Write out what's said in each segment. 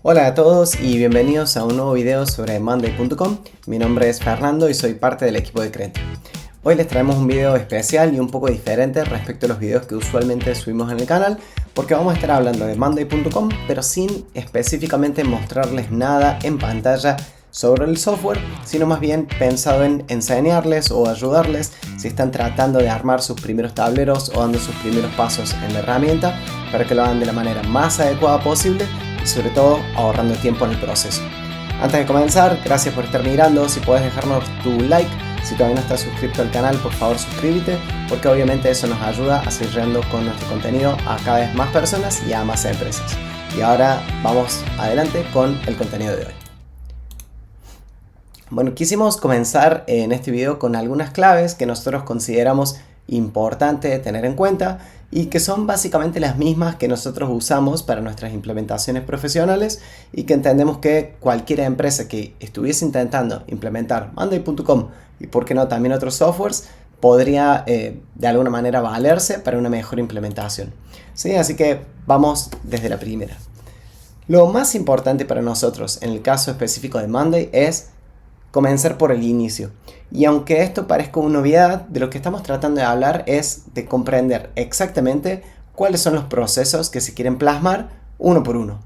Hola a todos y bienvenidos a un nuevo video sobre Monday.com. Mi nombre es Fernando y soy parte del equipo de Create. Hoy les traemos un video especial y un poco diferente respecto a los videos que usualmente subimos en el canal, porque vamos a estar hablando de Monday.com, pero sin específicamente mostrarles nada en pantalla sobre el software, sino más bien pensado en enseñarles o ayudarles si están tratando de armar sus primeros tableros o dando sus primeros pasos en la herramienta para que lo hagan de la manera más adecuada posible y sobre todo ahorrando tiempo en el proceso. Antes de comenzar, gracias por estar mirando. Si puedes dejarnos tu like, si todavía no estás suscrito al canal, por favor suscríbete, porque obviamente eso nos ayuda a seguir llegando con nuestro contenido a cada vez más personas y a más empresas. Y ahora vamos adelante con el contenido de hoy. Bueno, quisimos comenzar en este video con algunas claves que nosotros consideramos importante tener en cuenta y que son básicamente las mismas que nosotros usamos para nuestras implementaciones profesionales y que entendemos que cualquier empresa que estuviese intentando implementar Monday.com y por qué no también otros softwares podría de alguna manera valerse para una mejor implementación. ¿Sí? Así que vamos desde la primera. Lo más importante para nosotros en el caso específico de Monday es comenzar por el inicio. Y aunque esto parezca una obviedad, de lo que estamos tratando de hablar es de comprender exactamente cuáles son los procesos que se quieren plasmar uno por uno.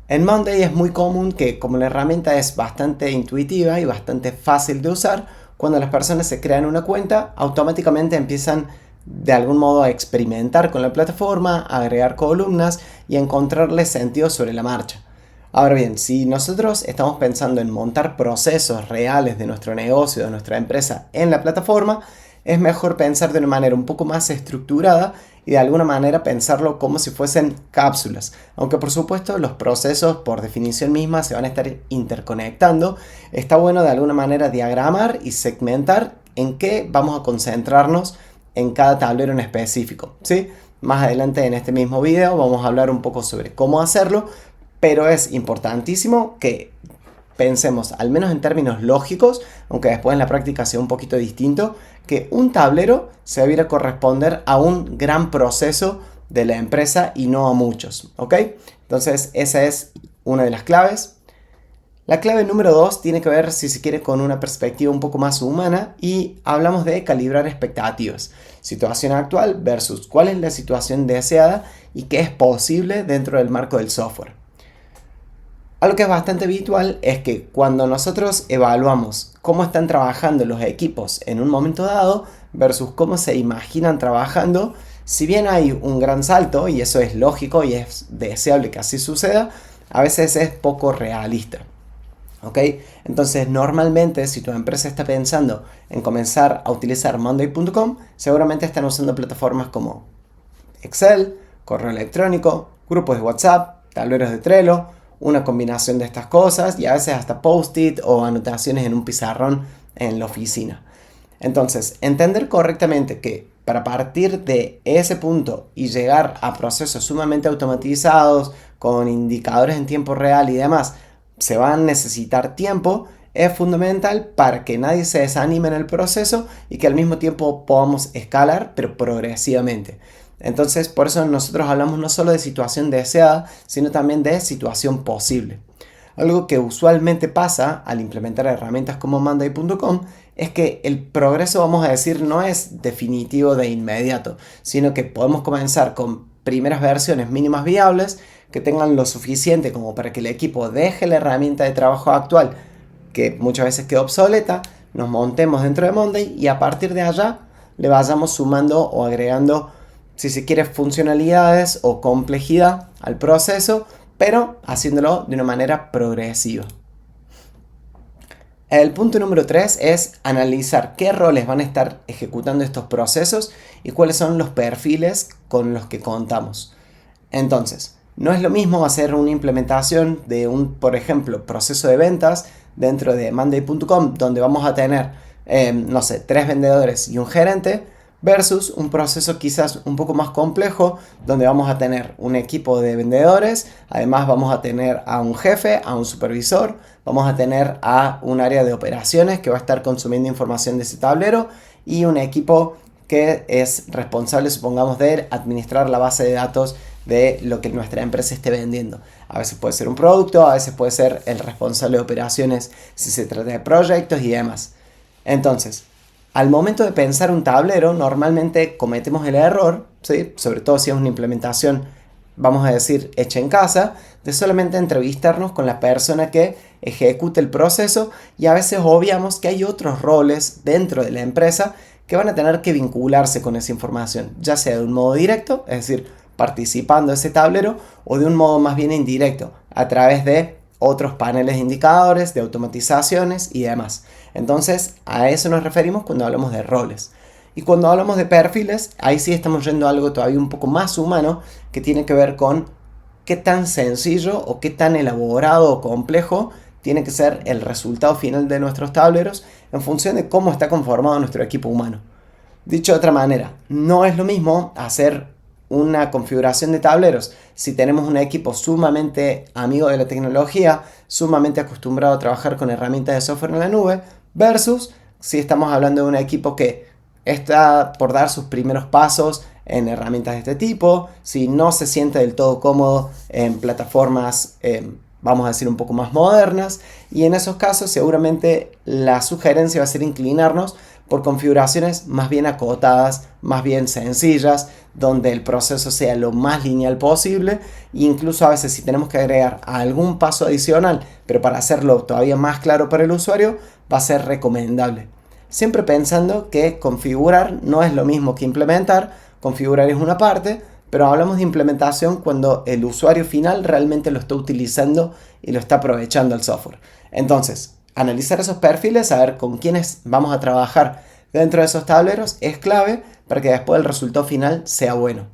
En Monday es muy común que, como la herramienta es bastante intuitiva y bastante fácil de usar, cuando las personas se crean una cuenta, automáticamente empiezan de algún modo a experimentar con la plataforma, a agregar columnas y a encontrarle sentido sobre la marcha. Ahora bien, si nosotros estamos pensando en montar procesos reales de nuestro negocio, de nuestra empresa en la plataforma, es mejor pensar de una manera un poco más estructurada y de alguna manera pensarlo como si fuesen cápsulas. Aunque por supuesto los procesos por definición misma se van a estar interconectando, está bueno de alguna manera diagramar y segmentar en qué vamos a concentrarnos en cada tablero en específico, ¿sí? Más adelante en este mismo video vamos a hablar un poco sobre cómo hacerlo, pero es importantísimo que pensemos, al menos en términos lógicos, aunque después en la práctica sea un poquito distinto, que un tablero se debiera corresponder a un gran proceso de la empresa y no a muchos, ¿ok? Entonces esa es una de las claves. La clave número 2 tiene que ver, si se quiere, con una perspectiva un poco más humana y hablamos de calibrar expectativas. Situación actual versus cuál es la situación deseada y qué es posible dentro del marco del software. Algo que es bastante habitual es que cuando nosotros evaluamos cómo están trabajando los equipos en un momento dado versus cómo se imaginan trabajando, si bien hay un gran salto, y eso es lógico y es deseable que así suceda, a veces es poco realista. ¿Ok? Entonces normalmente si tu empresa está pensando en comenzar a utilizar Monday.com, seguramente están usando plataformas como Excel, correo electrónico, grupos de WhatsApp, tableros de Trello, una combinación de estas cosas y a veces hasta post-it o anotaciones en un pizarrón en la oficina. Entonces, entender correctamente que para partir de ese punto y llegar a procesos sumamente automatizados con indicadores en tiempo real y demás, se va a necesitar tiempo, es fundamental para que nadie se desanime en el proceso y que al mismo tiempo podamos escalar, pero progresivamente. Entonces, por eso nosotros hablamos no solo de situación deseada, sino también de situación posible. Algo que usualmente pasa al implementar herramientas como Monday.com es que el progreso, vamos a decir, no es definitivo de inmediato, sino que podemos comenzar con primeras versiones mínimas viables que tengan lo suficiente como para que el equipo deje la herramienta de trabajo actual, que muchas veces queda obsoleta, nos montemos dentro de Monday y a partir de allá le vayamos sumando o agregando, si se quiere, funcionalidades o complejidad al proceso, pero haciéndolo de una manera progresiva. El punto número 3 es analizar qué roles van a estar ejecutando estos procesos y cuáles son los perfiles con los que contamos. Entonces, no es lo mismo hacer una implementación de un, por ejemplo, proceso de ventas dentro de Monday.com, donde vamos a tener, 3 vendedores y un gerente, versus un proceso quizás un poco más complejo, donde vamos a tener un equipo de vendedores, además vamos a tener a un jefe, a un supervisor, vamos a tener a un área de operaciones que va a estar consumiendo información de ese tablero y un equipo que es responsable, supongamos, de administrar la base de datos de lo que nuestra empresa esté vendiendo. A veces puede ser un producto, a veces puede ser el responsable de operaciones si se trata de proyectos y demás. Entonces, al momento de pensar un tablero, normalmente cometemos el error, ¿sí? Sobre todo si es una implementación, vamos a decir, hecha en casa, de solamente entrevistarnos con la persona que ejecute el proceso, y a veces obviamos que hay otros roles dentro de la empresa que van a tener que vincularse con esa información, ya sea de un modo directo, es decir, participando de ese tablero, o de un modo más bien indirecto, a través de otros paneles de indicadores, de automatizaciones y demás. Entonces, a eso nos referimos cuando hablamos de roles. Y cuando hablamos de perfiles, ahí sí estamos yendo a algo todavía un poco más humano, que tiene que ver con qué tan sencillo o qué tan elaborado o complejo tiene que ser el resultado final de nuestros tableros en función de cómo está conformado nuestro equipo humano. Dicho de otra manera, no es lo mismo hacer una configuración de tableros si tenemos un equipo sumamente amigo de la tecnología, sumamente acostumbrado a trabajar con herramientas de software en la nube, versus si estamos hablando de un equipo que está por dar sus primeros pasos en herramientas de este tipo, si no se siente del todo cómodo en plataformas, vamos a decir, un poco más modernas, y en esos casos seguramente la sugerencia va a ser inclinarnos por configuraciones más bien acotadas, más bien sencillas, donde el proceso sea lo más lineal posible, e incluso a veces si tenemos que agregar algún paso adicional, pero para hacerlo todavía más claro para el usuario, va a ser recomendable. Siempre pensando que configurar no es lo mismo que implementar. Configurar es una parte, pero hablamos de implementación cuando el usuario final realmente lo está utilizando y lo está aprovechando el software. Entonces, analizar esos perfiles, saber con quiénes vamos a trabajar dentro de esos tableros es clave para que después el resultado final sea bueno.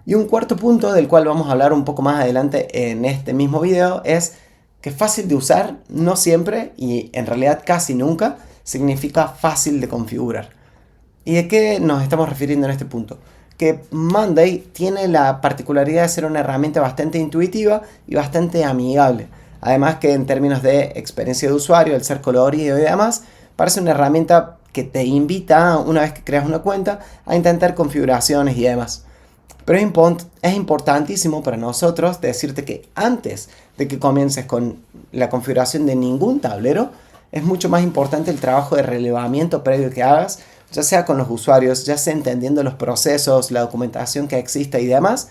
Y un cuarto punto del cual vamos a hablar un poco más adelante en este mismo video es que fácil de usar no siempre, y en realidad casi nunca, significa fácil de configurar. ¿Y de qué nos estamos refiriendo en este punto? Que Monday tiene la particularidad de ser una herramienta bastante intuitiva y bastante amigable. Además que en términos de experiencia de usuario, el ser colorido y demás, parece una herramienta que te invita, una vez que creas una cuenta, a intentar configuraciones y demás. Pero es importantísimo para nosotros decirte que antes de que comiences con la configuración de ningún tablero, es mucho más importante el trabajo de relevamiento previo que hagas, ya sea con los usuarios, ya sea entendiendo los procesos, la documentación que existe y demás,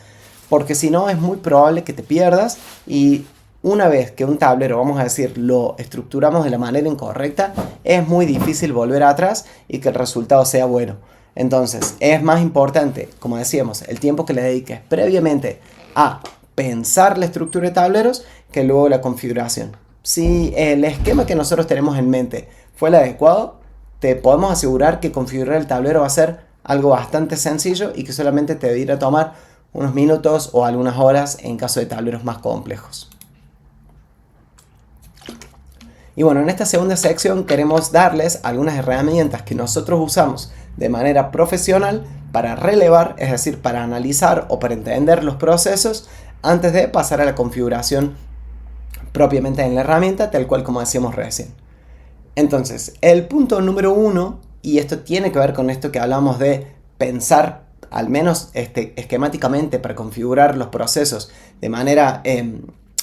porque si no es muy probable que te pierdas, y una vez que un tablero, vamos a decir, lo estructuramos de la manera incorrecta, es muy difícil volver atrás y que el resultado sea bueno. Entonces, es más importante, como decíamos, el tiempo que le dediques previamente a pensar la estructura de tableros que luego la configuración. Si el esquema que nosotros tenemos en mente fue el adecuado, te podemos asegurar que configurar el tablero va a ser algo bastante sencillo y que solamente te debería tomar unos minutos o algunas horas en caso de tableros más complejos. Y bueno, en esta segunda sección queremos darles algunas herramientas que nosotros usamos de manera profesional para relevar, es decir, para analizar o para entender los procesos antes de pasar a la configuración propiamente en la herramienta, tal cual como decíamos recién. Entonces, el punto número 1, y esto tiene que ver con esto que hablamos de pensar al menos esquemáticamente para configurar los procesos de manera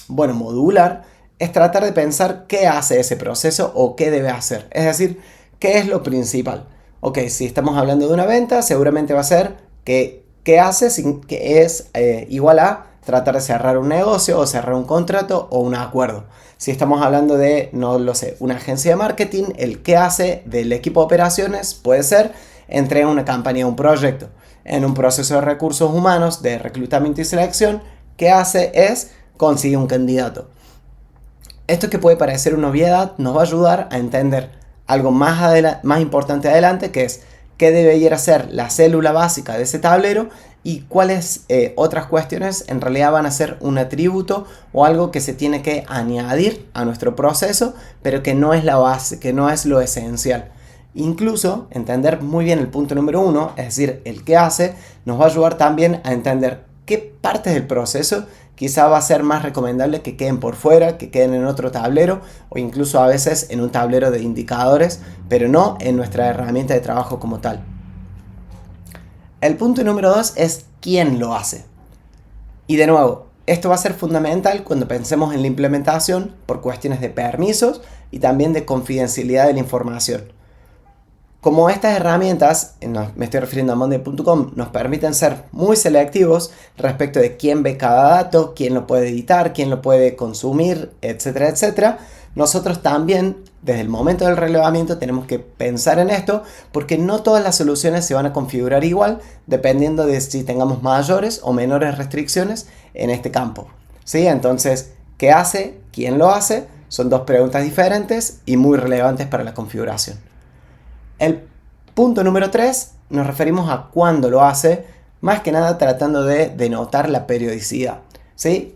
modular, es tratar de pensar qué hace ese proceso o qué debe hacer. Es decir, qué es lo principal. Ok, si estamos hablando de una venta, seguramente va a ser que qué hace, que es igual a tratar de cerrar un negocio o cerrar un contrato o un acuerdo. Si estamos hablando de, no lo sé, una agencia de marketing, el qué hace del equipo de operaciones puede ser entregar una campaña o un proyecto. En un proceso de recursos humanos, de reclutamiento y selección, qué hace es conseguir un candidato. Esto, que puede parecer una obviedad, nos va a ayudar a entender algo más importante adelante, que es qué debería ser la célula básica de ese tablero y cuáles otras cuestiones en realidad van a ser un atributo o algo que se tiene que añadir a nuestro proceso, pero que no es la base, que no es lo esencial. Incluso entender muy bien el punto número 1, es decir, el qué hace, nos va a ayudar también a entender qué partes del proceso quizá va a ser más recomendable que queden por fuera, que queden en otro tablero o incluso a veces en un tablero de indicadores, pero no en nuestra herramienta de trabajo como tal. El punto número 2 es quién lo hace. Y de nuevo, esto va a ser fundamental cuando pensemos en la implementación por cuestiones de permisos y también de confidencialidad de la información. Como estas herramientas, me estoy refiriendo a Monday.com, nos permiten ser muy selectivos respecto de quién ve cada dato, quién lo puede editar, quién lo puede consumir, etcétera, etcétera, nosotros también, desde el momento del relevamiento, tenemos que pensar en esto porque no todas las soluciones se van a configurar igual dependiendo de si tengamos mayores o menores restricciones en este campo. ¿Sí? Entonces, ¿qué hace? ¿Quién lo hace? Son dos preguntas diferentes y muy relevantes para la configuración. El punto número 3 nos referimos a cuándo lo hace, más que nada tratando de denotar la periodicidad. ¿Sí?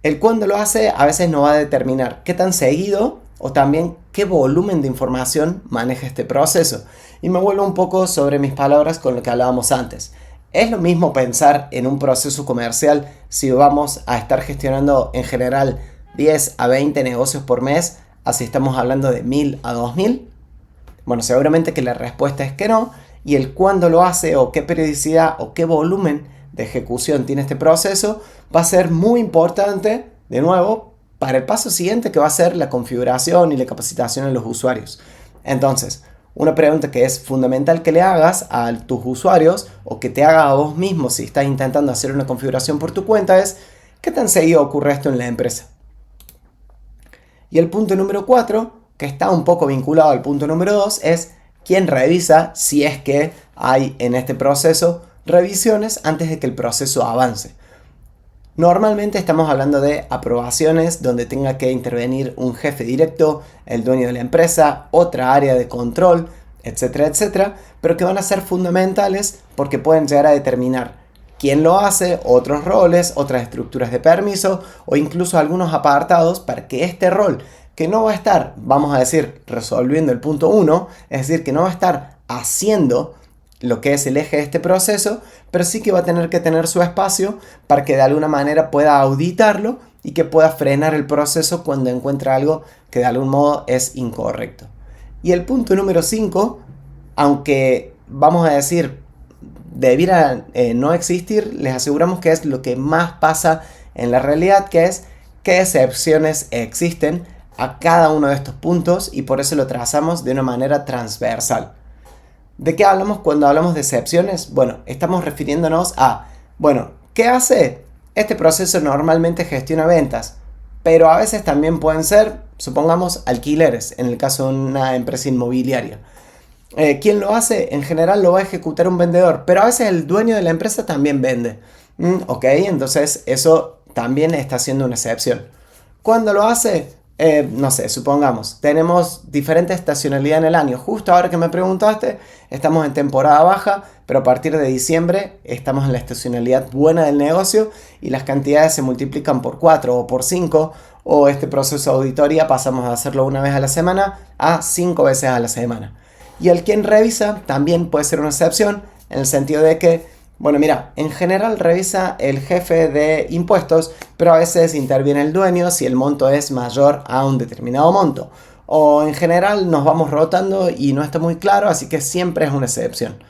El cuándo lo hace a veces nos va a determinar qué tan seguido o también qué volumen de información maneja este proceso. Y me vuelvo un poco sobre mis palabras con lo que hablábamos antes. Es lo mismo pensar en un proceso comercial si vamos a estar gestionando en general 10 a 20 negocios por mes, así estamos hablando de 1000 a 2000. Bueno, seguramente que la respuesta es que no, y el cuándo lo hace o qué periodicidad o qué volumen de ejecución tiene este proceso va a ser muy importante, de nuevo, para el paso siguiente que va a ser la configuración y la capacitación de los usuarios. Entonces, una pregunta que es fundamental que le hagas a tus usuarios o que te haga a vos mismo si estás intentando hacer una configuración por tu cuenta es ¿qué tan seguido ocurre esto en la empresa? Y el punto número 4, que está un poco vinculado al punto número 2, es quién revisa si es que hay en este proceso revisiones antes de que el proceso avance. Normalmente estamos hablando de aprobaciones donde tenga que intervenir un jefe directo, el dueño de la empresa, otra área de control, etcétera, etcétera, pero que van a ser fundamentales porque pueden llegar a determinar quién lo hace, otros roles, otras estructuras de permiso o incluso algunos apartados para que este rol, que no va a estar, vamos a decir, resolviendo el punto 1, es decir, que no va a estar haciendo lo que es el eje de este proceso, pero sí que va a tener que tener su espacio para que de alguna manera pueda auditarlo y que pueda frenar el proceso cuando encuentra algo que de algún modo es incorrecto. Y el punto número 5, aunque vamos a decir debiera no existir, les aseguramos que es lo que más pasa en la realidad, que es qué excepciones existen a cada uno de estos puntos y por eso lo trazamos de una manera transversal. ¿De qué hablamos cuando hablamos de excepciones? Bueno, estamos refiriéndonos a, ¿qué hace? Este proceso normalmente gestiona ventas, pero a veces también pueden ser, supongamos, alquileres, en el caso de una empresa inmobiliaria. ¿Quién lo hace? En general lo va a ejecutar un vendedor, pero a veces el dueño de la empresa también vende. Ok, entonces eso también está siendo una excepción. ¿Cuándo lo hace? No sé, supongamos, tenemos diferente estacionalidad en el año. Justo ahora que me preguntaste, estamos en temporada baja, pero a partir de diciembre estamos en la estacionalidad buena del negocio y las cantidades se multiplican por 4 o por 5, o este proceso de auditoría pasamos a hacerlo una vez a la semana a 5 veces a la semana. Y el quien revisa también puede ser una excepción en el sentido de que en general revisa el jefe de impuestos, pero a veces interviene el dueño si el monto es mayor a un determinado monto. O en general nos vamos rotando y no está muy claro, así que siempre es una excepción.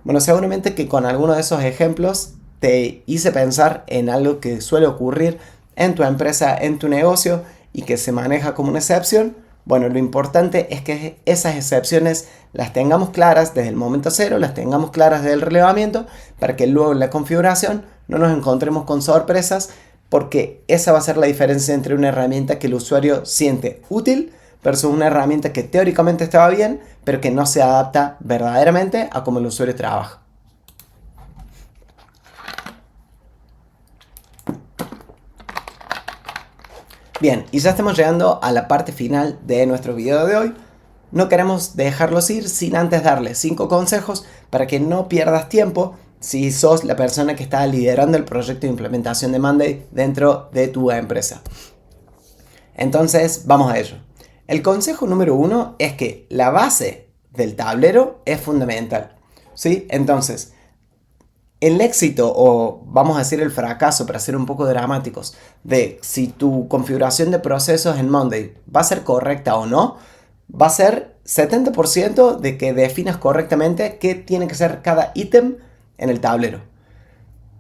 Bueno, seguramente que con alguno de esos ejemplos te hice pensar en algo que suele ocurrir en tu empresa, en tu negocio y que se maneja como una excepción. Bueno, lo importante es que esas excepciones las tengamos claras desde el momento cero, las tengamos claras desde el relevamiento, para que luego en la configuración no nos encontremos con sorpresas, porque esa va a ser la diferencia entre una herramienta que el usuario siente útil versus una herramienta que teóricamente estaba bien, pero que no se adapta verdaderamente a cómo el usuario trabaja. Bien, y ya estamos llegando a la parte final de nuestro video de hoy. No queremos dejarlos ir sin antes darles 5 consejos para que no pierdas tiempo si sos la persona que está liderando el proyecto de implementación de Monday dentro de tu empresa. Entonces, vamos a ello. El consejo número 1 es que la base del tablero es fundamental, ¿sí? Entonces, el éxito, o vamos a decir el fracaso, para ser un poco dramáticos, de si tu configuración de procesos en Monday va a ser correcta o no, va a ser 70% de que definas correctamente qué tiene que ser cada ítem en el tablero.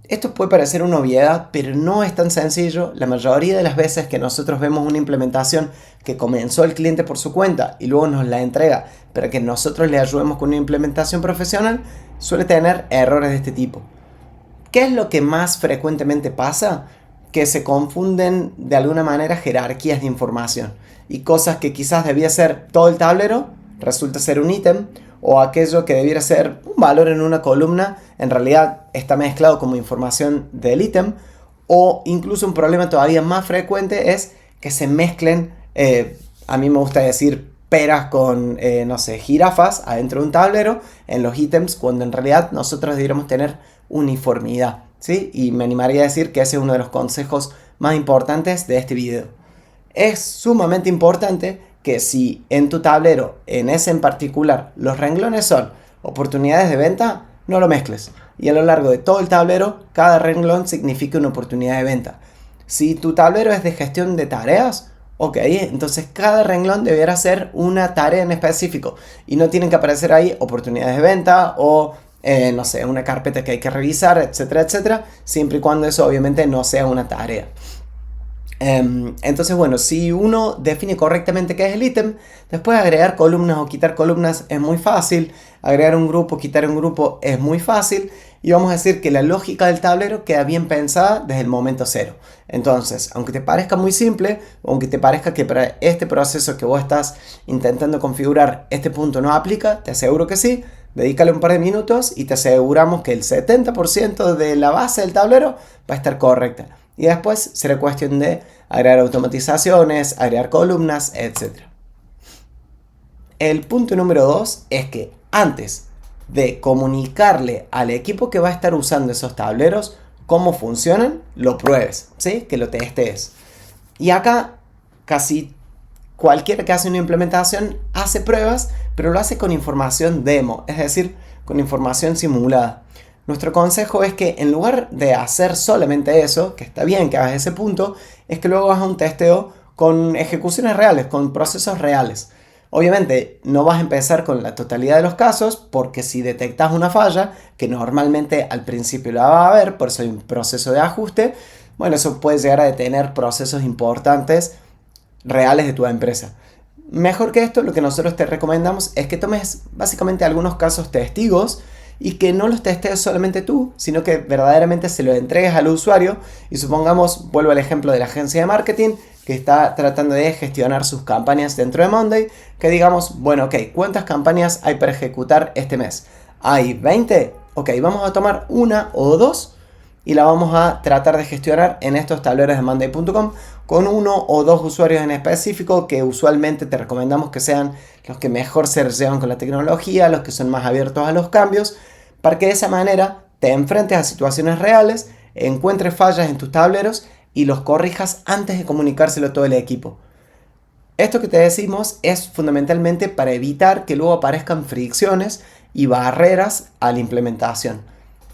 Esto puede parecer una obviedad, pero no es tan sencillo. La mayoría de las veces que nosotros vemos una implementación que comenzó el cliente por su cuenta y luego nos la entrega para que nosotros le ayudemos con una implementación profesional, suele tener errores de este tipo. ¿Qué es lo que más frecuentemente pasa? Que se confunden de alguna manera jerarquías de información y cosas que quizás debía ser todo el tablero, resulta ser un ítem, o aquello que debiera ser un valor en una columna, en realidad está mezclado como información del ítem, o incluso un problema todavía más frecuente es que se mezclen, a mí me gusta decir peras con, no sé, jirafas adentro de un tablero en los ítems, cuando en realidad nosotros deberíamos tener uniformidad, ¿sí? Y me animaría a decir que ese es uno de los consejos más importantes de este video. Es sumamente importante que si en tu tablero, en ese en particular, los renglones son oportunidades de venta, no lo mezcles. Y a lo largo de todo el tablero, cada renglón significa una oportunidad de venta. Si tu tablero es de gestión de tareas, ok, entonces cada renglón deberá ser una tarea en específico. Y no tienen que aparecer ahí oportunidades de venta o, no sé, una carpeta que hay que revisar, etcétera, etcétera. Siempre y cuando eso obviamente no sea una tarea. Entonces, bueno, si uno define correctamente qué es el ítem, después agregar columnas o quitar columnas es muy fácil, agregar un grupo, quitar un grupo es muy fácil, y vamos a decir que la lógica del tablero queda bien pensada desde el momento cero. Entonces, aunque te parezca muy simple, aunque te parezca que para este proceso que vos estás intentando configurar este punto no aplica, te aseguro que sí. Dedícale un par de minutos y te aseguramos que el 70% de la base del tablero va a estar correcta. Y después será cuestión de agregar automatizaciones, agregar columnas, etc. El punto número 2 es que antes de comunicarle al equipo que va a estar usando esos tableros cómo funcionan, lo pruebes, ¿sí? Que lo testes. Y acá casi cualquiera que hace una implementación hace pruebas, pero lo hace con información demo, es decir, con información simulada. Nuestro consejo es que en lugar de hacer solamente eso, que está bien que hagas ese punto, es que luego hagas un testeo con ejecuciones reales, con procesos reales. Obviamente no vas a empezar con la totalidad de los casos, porque si detectas una falla, que normalmente al principio la va a haber, por eso hay un proceso de ajuste, bueno, eso puede llegar a detener procesos importantes reales de tu empresa. Mejor que esto, lo que nosotros te recomendamos es que tomes básicamente algunos casos testigos y que no los testees solamente tú, sino que verdaderamente se lo entregues al usuario. Y supongamos, vuelvo al ejemplo de la agencia de marketing que está tratando de gestionar sus campañas dentro de Monday, que digamos, bueno, ok, ¿cuántas campañas hay para ejecutar este mes? ¿Hay 20? Ok, vamos a tomar una o dos y la vamos a tratar de gestionar en estos tableros de Monday.com con uno o dos usuarios en específico, que usualmente te recomendamos que sean los que mejor se llevan con la tecnología, los que son más abiertos a los cambios, para que de esa manera te enfrentes a situaciones reales, encuentres fallas en tus tableros y los corrijas antes de comunicárselo a todo el equipo. Esto que te decimos es fundamentalmente para evitar que luego aparezcan fricciones y barreras a la implementación.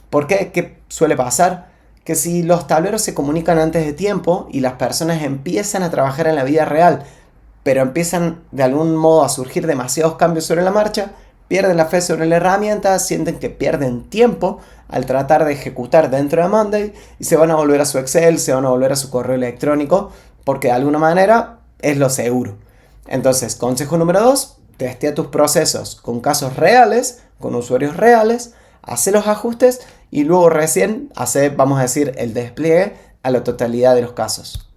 ¿Por qué? ¿Qué suele pasar? Que si los tableros se comunican antes de tiempo y las personas empiezan a trabajar en la vida real, pero empiezan de algún modo a surgir demasiados cambios sobre la marcha, pierden la fe sobre la herramienta, sienten que pierden tiempo al tratar de ejecutar dentro de Monday y se van a volver a su Excel, se van a volver a su correo electrónico, porque de alguna manera es lo seguro. Entonces, consejo número 2, testea tus procesos con casos reales, con usuarios reales, hace los ajustes y luego recién hace, vamos a decir, el despliegue a la totalidad de los casos.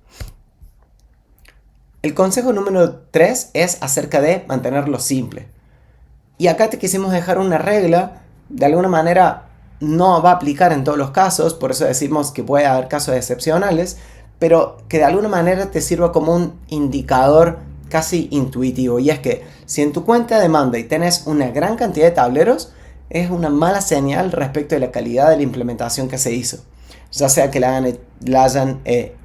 El consejo número 3 es acerca de mantenerlo simple. Y acá te quisimos dejar una regla, de alguna manera no va a aplicar en todos los casos, por eso decimos que puede haber casos excepcionales, pero que de alguna manera te sirva como un indicador casi intuitivo. Y es que si en tu cuenta de Monday tenés una gran cantidad de tableros, es una mala señal respecto de la calidad de la implementación que se hizo. Ya sea que la hayan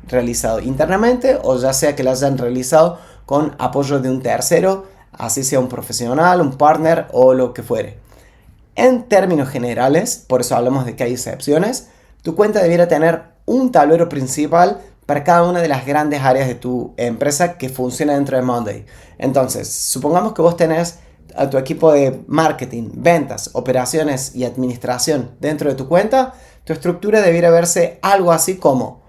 realizado internamente o ya sea que la hayan realizado con apoyo de un tercero, así sea un profesional, un partner o lo que fuere. En términos generales, por eso hablamos de que hay excepciones, tu cuenta debiera tener un tablero principal para cada una de las grandes áreas de tu empresa que funciona dentro de Monday. Entonces, supongamos que vos tenés a tu equipo de marketing, ventas, operaciones y administración dentro de tu cuenta, tu estructura debiera verse algo así como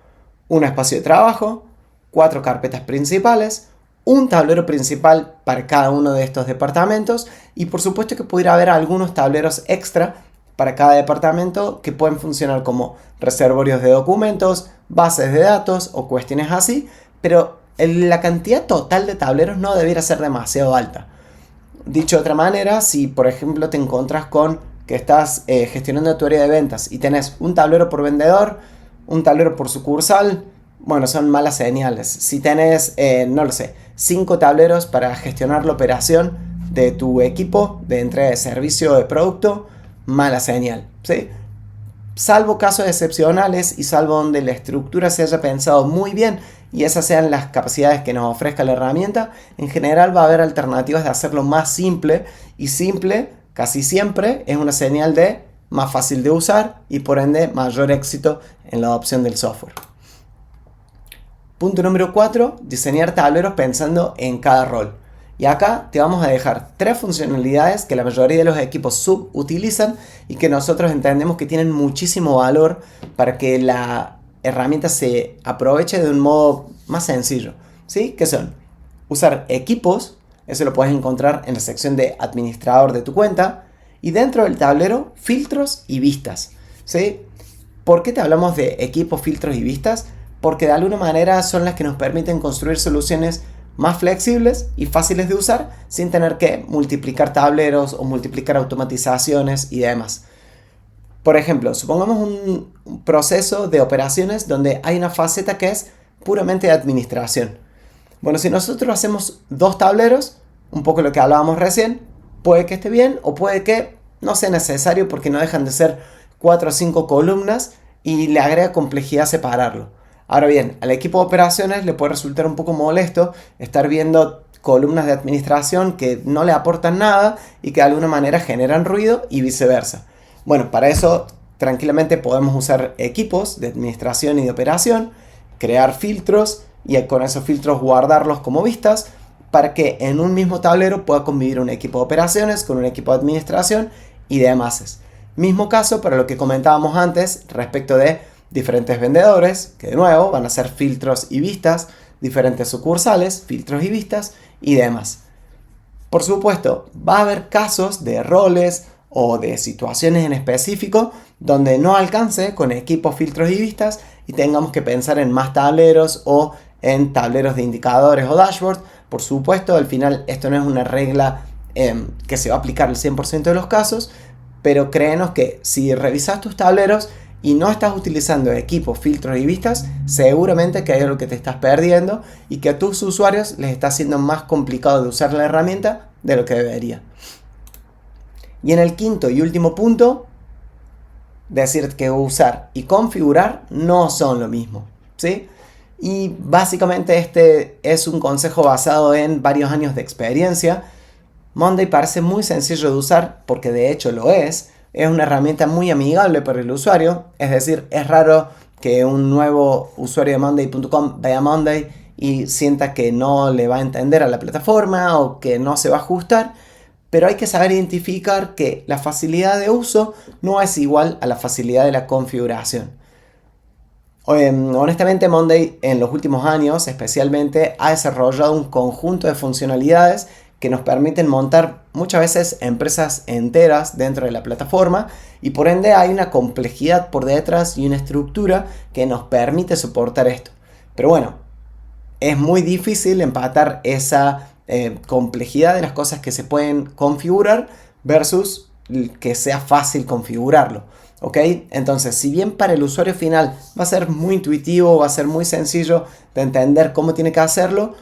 un espacio de trabajo, 4 carpetas principales, un tablero principal para cada uno de estos departamentos y por supuesto que pudiera haber algunos tableros extra para cada departamento que pueden funcionar como reservorios de documentos, bases de datos o cuestiones así, pero la cantidad total de tableros no debiera ser demasiado alta. Dicho de otra manera, si por ejemplo te encuentras con que estás gestionando tu área de ventas y tenés un tablero por vendedor, un tablero por sucursal, bueno, son malas señales. Si tenés, no lo sé, 5 tableros para gestionar la operación de tu equipo de entrega de servicio o de producto, mala señal, ¿sí? Salvo casos excepcionales y salvo donde la estructura se haya pensado muy bien y esas sean las capacidades que nos ofrezca la herramienta, en general va a haber alternativas de hacerlo más simple, y simple casi siempre es una señal de más fácil de usar y por ende mayor éxito en la adopción del software. Punto número 4, diseñar tableros pensando en cada rol. Y acá te vamos a dejar 3 funcionalidades que la mayoría de los equipos subutilizan y que nosotros entendemos que tienen muchísimo valor para que la herramienta se aproveche de un modo más sencillo, ¿sí? Que son usar equipos, eso lo puedes encontrar en la sección de administrador de tu cuenta, y dentro del tablero filtros y vistas, ¿sí? ¿Por qué te hablamos de equipos, filtros y vistas? Porque de alguna manera son las que nos permiten construir soluciones más flexibles y fáciles de usar sin tener que multiplicar tableros o multiplicar automatizaciones y demás. Por ejemplo, supongamos un proceso de operaciones donde hay una faceta que es puramente de administración. Bueno, si nosotros hacemos 2 tableros, un poco lo que hablábamos recién, puede que esté bien o puede que no sea necesario porque no dejan de ser 4 o 5 columnas y le agrega complejidad separarlo. Ahora bien, al equipo de operaciones le puede resultar un poco molesto estar viendo columnas de administración que no le aportan nada y que de alguna manera generan ruido y viceversa. Bueno, para eso tranquilamente podemos usar equipos de administración y de operación, crear filtros y con esos filtros guardarlos como vistas para que en un mismo tablero pueda convivir un equipo de operaciones con un equipo de administración y demás. Mismo caso para lo que comentábamos antes respecto de diferentes vendedores, que de nuevo van a ser filtros y vistas, diferentes sucursales, filtros y vistas y demás. Por supuesto, va a haber casos de roles o de situaciones en específico donde no alcance con equipos, filtros y vistas y tengamos que pensar en más tableros o en tableros de indicadores o dashboard. Por supuesto, al final esto no es una regla que se va a aplicar al 100% de los casos, pero créenos que si revisas tus tableros y no estás utilizando equipos, filtros y vistas, seguramente que hay algo que te estás perdiendo y que a tus usuarios les está siendo más complicado de usar la herramienta de lo que debería. Y en el quinto y último punto, decir que usar y configurar no son lo mismo, ¿sí? Y básicamente este es un consejo basado en varios años de experiencia. Monday parece muy sencillo de usar porque de hecho lo es. Es una herramienta muy amigable para el usuario, es decir, es raro que un nuevo usuario de Monday.com vea Monday y sienta que no le va a entender a la plataforma o que no se va a ajustar, pero hay que saber identificar que la facilidad de uso no es igual a la facilidad de la configuración. Honestamente, Monday en los últimos años especialmente ha desarrollado un conjunto de funcionalidades que nos permiten montar muchas veces empresas enteras dentro de la plataforma y por ende hay una complejidad por detrás y una estructura que nos permite soportar esto. Pero bueno, es muy difícil empatar esa complejidad de las cosas que se pueden configurar versus que sea fácil configurarlo. ¿Ok? Entonces, si bien para el usuario final va a ser muy intuitivo, va a ser muy sencillo de entender cómo tiene que hacerlo,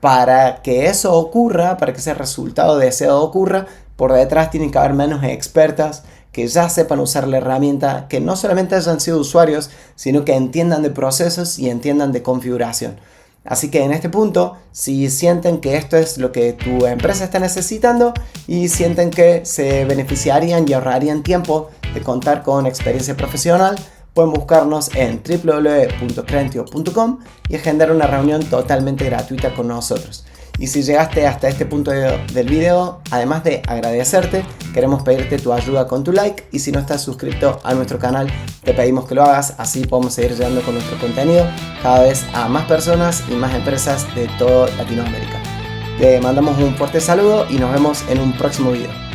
para que eso ocurra, para que ese resultado deseado ocurra, por detrás tienen que haber manos expertas que ya sepan usar la herramienta, que no solamente hayan sido usuarios, sino que entiendan de procesos y entiendan de configuración. Así que en este punto, si sienten que esto es lo que tu empresa está necesitando y sienten que se beneficiarían y ahorrarían tiempo de contar con experiencia profesional, pueden buscarnos en www.crentio.com y agendar una reunión totalmente gratuita con nosotros. Y si llegaste hasta este punto del video, además de agradecerte, queremos pedirte tu ayuda con tu like, y si no estás suscrito a nuestro canal, te pedimos que lo hagas, así podemos seguir llegando con nuestro contenido cada vez a más personas y más empresas de toda Latinoamérica. Te mandamos un fuerte saludo y nos vemos en un próximo video.